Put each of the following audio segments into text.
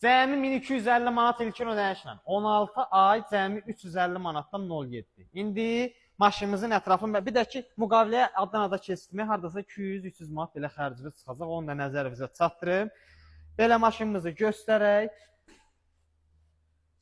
Cəmi 1250 manat ilkin ödənişlə 16 ay cəmi 350 manatdan 07. İndi maşınımızın ətrafında bir də ki, müqaviləyə Adanada keçdimi, hardasa 200-300 manat belə xərcimiz çıxacaq. Onu da nəzərinizə çatdırım. Belə maşınımızı göstərək.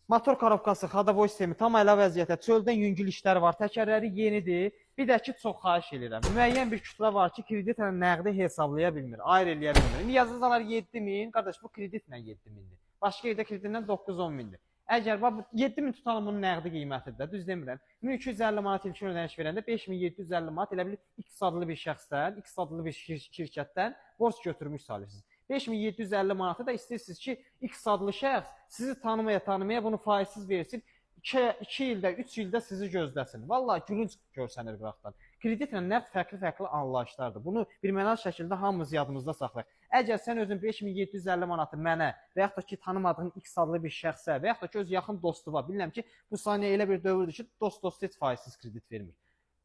Motor korobkası, xadavoy sistemi tam əla vəziyyətdə. Çöldən yüngül işlər var. Təkərləri yenidir. Bir də ki, çox xahiş edirəm. Müəyyən bir kütlə var ki, kreditlə nəqdi hesablaya bilmir, ayır eləyə bilmir. İndi yazırsalar 7000, qardaş bu kreditlə 7000-dir. Başqa yerdə kreditlə 9-10 mindir. Əgər bax 7000 tutalım bunun nəqdi qiymətidir, düz demirəm. 1250 manat ilkin ödəniş verəndə 5750 manat elə bil X adlı bir şəxsdən, X adlı bir şirkətdən borc götürmüş sayılırsınız. 5750 manatı da istəyirsiniz ki, X adlı şəxs sizi tanımaya bunu faizsiz versin. 2 ildə, 3 ildə sizi gözləsin. Vallahi gülünc görsənir qıraqdan. Kreditlə nəqd fərqli anlayışlardır. Bunu birmənalı şəkildə hamımız yadımızda saxlayaq. Əgər sən özün 5750 manatı mənə və yaxud da ki, tanımadığın X adlı bir şəxsə və yaxud da ki, öz yaxın dostu var. Bilirəm ki, bu saniyə elə bir dövrdür ki, dost heç faizsiz kredit vermir.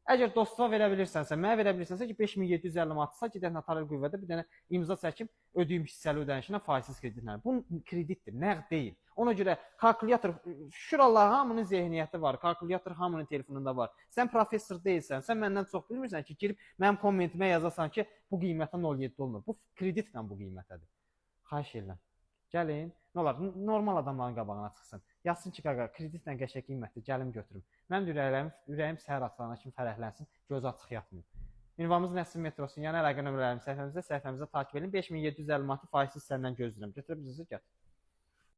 Əgər dostuna verə bilirsənsə, mənə verə bilirsənsə ki, 5750 manatsa gedək notarial qüvvədə bir dənə imza çəkim, ödəyim hissəli ödənişinə faizsiz kreditlə. Bu kreditdir, nəqd deyil. Ona görə kalkulyator, şükür Allaha hamının zehniyyəti var, kalkulyator hamının telefonunda var. Sən professor deyilsən, sən məndən çox bilmirsən ki, girib mənim kommentimə yazasan ki, bu qiymətə 07 olmur. Bu kreditlə bu qiymətədir. Xahiş edirəm. Gəlin, nə olar, normal adamların qabağına çıxsın. Yazsın ki, qaqa, kreditlə qəşəng qiymətdir, gəlim götürüm. Mənim ürəyim səhər açılana kimi fərəhlənsin, göz açıq yatmayım. Ünvanımız Nəsim metrosu, yəni əlaqə nömrələrimiz səhifəmizdə takip edin. 5750 manatı faizsiz səndən gözləyirəm. Götürə bilirsiniz, gətir.